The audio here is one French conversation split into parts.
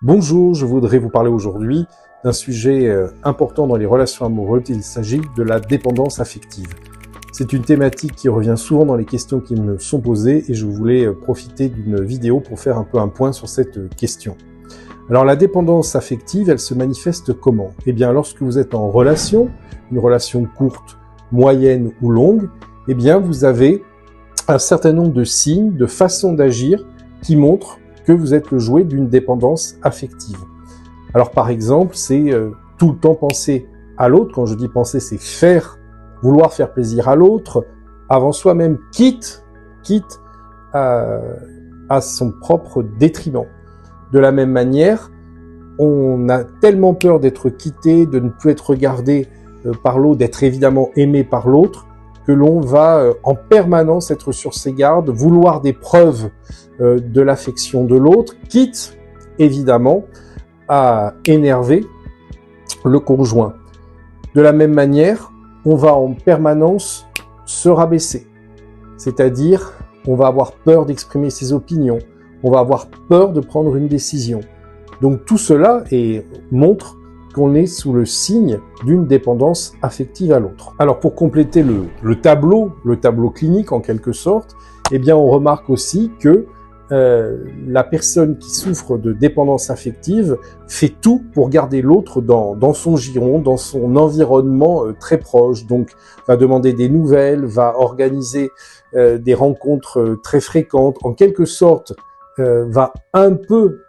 Bonjour, je voudrais vous parler aujourd'hui d'un sujet important dans les relations amoureuses. Il s'agit de la dépendance affective. C'est une thématique qui revient souvent dans les questions qui me sont posées et je voulais profiter d'une vidéo pour faire un peu un point sur cette question. Alors la dépendance affective, elle se manifeste comment? Eh bien lorsque vous êtes en relation, une relation courte, moyenne ou longue, eh bien vous avez un certain nombre de signes, de façons d'agir qui montrent que vous êtes le jouet d'une dépendance affective. Alors par exemple, c'est tout le temps penser à l'autre. Quand je dis penser, c'est vouloir faire plaisir à l'autre, avant soi-même, quitte à son propre détriment. De la même manière, on a tellement peur d'être quitté, de ne plus être regardé par l'autre, d'être évidemment aimé par l'autre, que l'on va en permanence être sur ses gardes, vouloir des preuves de l'affection de l'autre, quitte évidemment à énerver le conjoint. De la même manière, on va en permanence se rabaisser, c'est-à-dire on va avoir peur d'exprimer ses opinions, on va avoir peur de prendre une décision. Donc tout cela montre qu'on est sous le signe d'une dépendance affective à l'autre. Alors pour compléter le tableau clinique en quelque sorte, eh bien on remarque aussi que la personne qui souffre de dépendance affective fait tout pour garder l'autre dans son giron, dans son environnement très proche. Donc va demander des nouvelles, va organiser des rencontres très fréquentes, en quelque sorte va un peu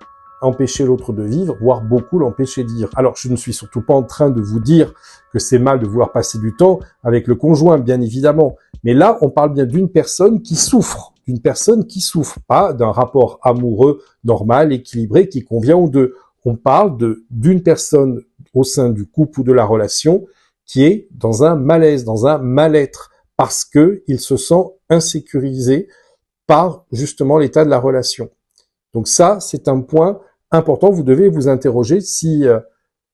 empêcher l'autre de vivre, voire beaucoup l'empêcher de vivre. Alors, je ne suis surtout pas en train de vous dire que c'est mal de vouloir passer du temps avec le conjoint, bien évidemment. Mais là, on parle bien d'une personne qui souffre, pas d'un rapport amoureux normal, équilibré, qui convient aux deux. On parle d'une personne au sein du couple ou de la relation qui est dans un malaise, dans un mal-être, parce que il se sent insécurisé par justement l'état de la relation. Donc ça, c'est un point important. Vous devez vous interroger si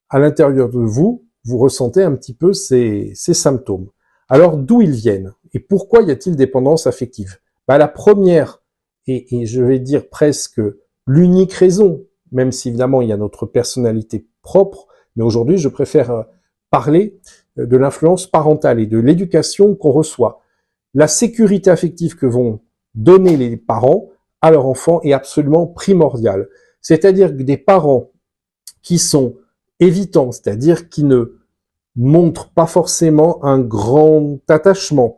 à l'intérieur de vous, vous ressentez un petit peu ces symptômes. Alors d'où ils viennent et pourquoi y a-t-il dépendance affective? La première, et je vais dire presque l'unique raison, même si évidemment il y a notre personnalité propre, mais aujourd'hui je préfère parler de l'influence parentale et de l'éducation qu'on reçoit. La sécurité affective que vont donner les parents à leur enfant est absolument primordiale. C'est-à-dire que des parents qui sont évitants, c'est-à-dire qui ne montrent pas forcément un grand attachement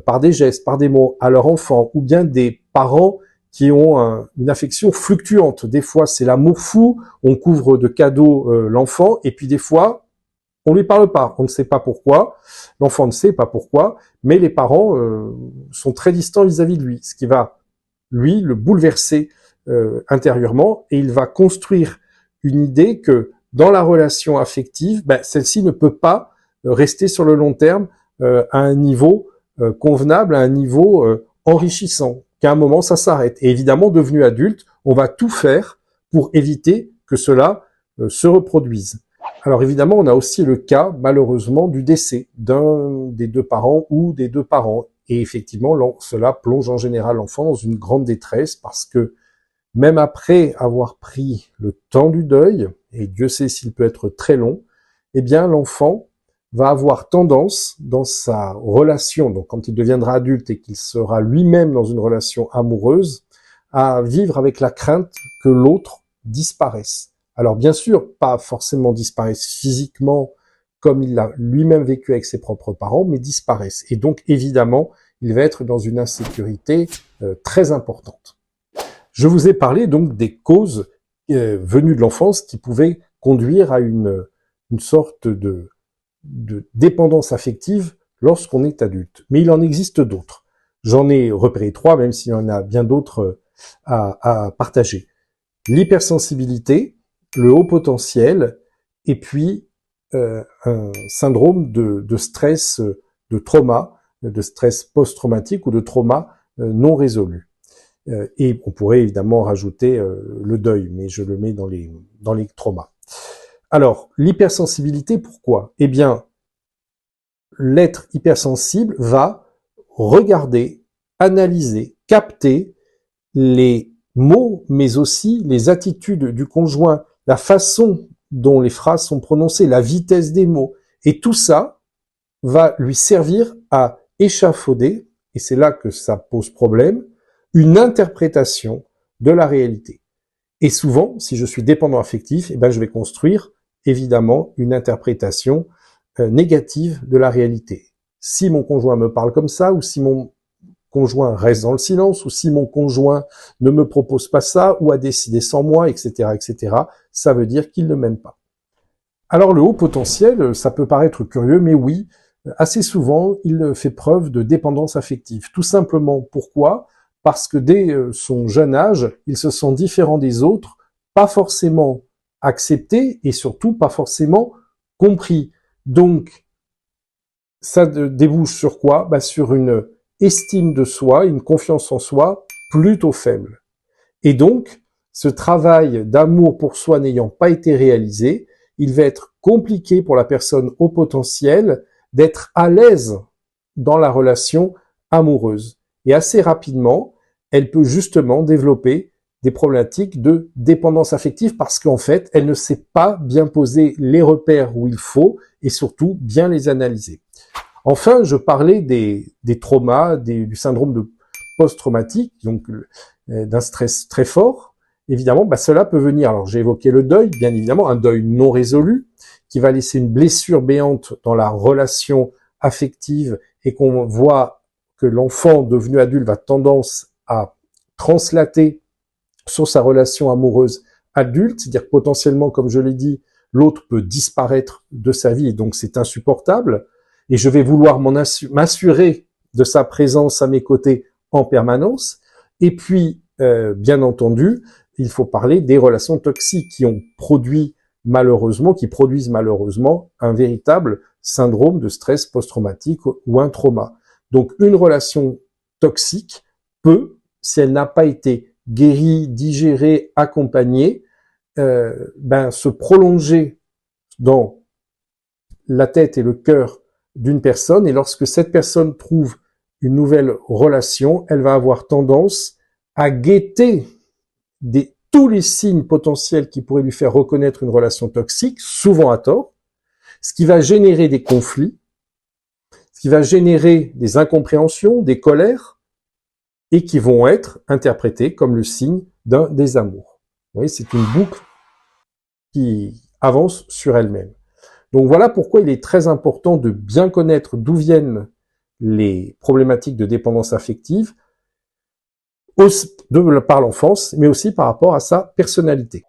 par des gestes, par des mots à leur enfant, ou bien des parents qui ont une affection fluctuante. Des fois, c'est l'amour fou, on couvre de cadeaux l'enfant, et puis des fois, on lui parle pas, on ne sait pas pourquoi, l'enfant ne sait pas pourquoi, mais les parents sont très distants vis-à-vis de lui, ce qui va, lui, le bouleverser intérieurement, et il va construire une idée que dans la relation affective, celle-ci ne peut pas rester sur le long terme à un niveau convenable, à un niveau enrichissant, qu'à un moment ça s'arrête. Et évidemment, devenu adulte, on va tout faire pour éviter que cela se reproduise. Alors évidemment, on a aussi le cas, malheureusement, du décès d'un des deux parents ou des deux parents. Et effectivement, cela plonge en général l'enfant dans une grande détresse parce que même après avoir pris le temps du deuil, et Dieu sait s'il peut être très long, eh bien l'enfant va avoir tendance dans sa relation, donc quand il deviendra adulte et qu'il sera lui-même dans une relation amoureuse, à vivre avec la crainte que l'autre disparaisse. Alors bien sûr, pas forcément disparaisse physiquement comme il l'a lui-même vécu avec ses propres parents, mais disparaisse. Et donc évidemment, il va être dans une insécurité très importante. Je vous ai parlé donc des causes venues de l'enfance qui pouvaient conduire à une sorte de dépendance affective lorsqu'on est adulte. Mais il en existe d'autres. J'en ai repéré 3, même s'il y en a bien d'autres à partager. L'hypersensibilité, le haut potentiel, et puis un syndrome de stress, de trauma, de stress post-traumatique ou de trauma non résolu. Et on pourrait évidemment rajouter le deuil, mais je le mets dans les traumas. Alors, l'hypersensibilité, pourquoi? Eh bien, l'être hypersensible va regarder, analyser, capter les mots, mais aussi les attitudes du conjoint, la façon dont les phrases sont prononcées, la vitesse des mots. Et tout ça va lui servir à échafauder, et c'est là que ça pose problème, une interprétation de la réalité. Et souvent, si je suis dépendant affectif, eh ben, je vais construire évidemment une interprétation négative de la réalité. Si mon conjoint me parle comme ça, ou si mon conjoint reste dans le silence, ou si mon conjoint ne me propose pas ça, ou a décidé sans moi, etc., ça veut dire qu'il ne m'aime pas. Alors le haut potentiel, ça peut paraître curieux, mais oui, assez souvent, il fait preuve de dépendance affective. Tout simplement, pourquoi ? Parce que dès son jeune âge, il se sent différent des autres, pas forcément accepté et surtout pas forcément compris. Donc, ça débouche sur quoi ? Bah, sur une estime de soi, une confiance en soi plutôt faible. Et donc, ce travail d'amour pour soi n'ayant pas été réalisé, il va être compliqué pour la personne au potentiel d'être à l'aise dans la relation amoureuse. Et assez rapidement, elle peut justement développer des problématiques de dépendance affective parce qu'en fait, elle ne sait pas bien poser les repères où il faut et surtout bien les analyser. Enfin, je parlais des traumas, du syndrome de post-traumatique, donc d'un stress très fort. Évidemment, bah, cela peut venir. Alors, j'ai évoqué le deuil, bien évidemment, un deuil non résolu qui va laisser une blessure béante dans la relation affective et qu'on voit que l'enfant devenu adulte va tendance à translater sur sa relation amoureuse adulte, c'est-à-dire que potentiellement, comme je l'ai dit, l'autre peut disparaître de sa vie et donc c'est insupportable. Et je vais vouloir m'assurer de sa présence à mes côtés en permanence. Et puis, bien entendu, il faut parler des relations toxiques qui produisent malheureusement un véritable syndrome de stress post-traumatique ou un trauma. Donc, une relation toxique peut, si elle n'a pas été guérie, digérée, accompagnée, se prolonger dans la tête et le cœur d'une personne, et lorsque cette personne trouve une nouvelle relation, elle va avoir tendance à guetter tous les signes potentiels qui pourraient lui faire reconnaître une relation toxique, souvent à tort, ce qui va générer des conflits, ce qui va générer des incompréhensions, des colères, et qui vont être interprétés comme le signe d'un désamour. Vous voyez, c'est une boucle qui avance sur elle-même. Donc voilà pourquoi il est très important de bien connaître d'où viennent les problématiques de dépendance affective, par l'enfance, mais aussi par rapport à sa personnalité.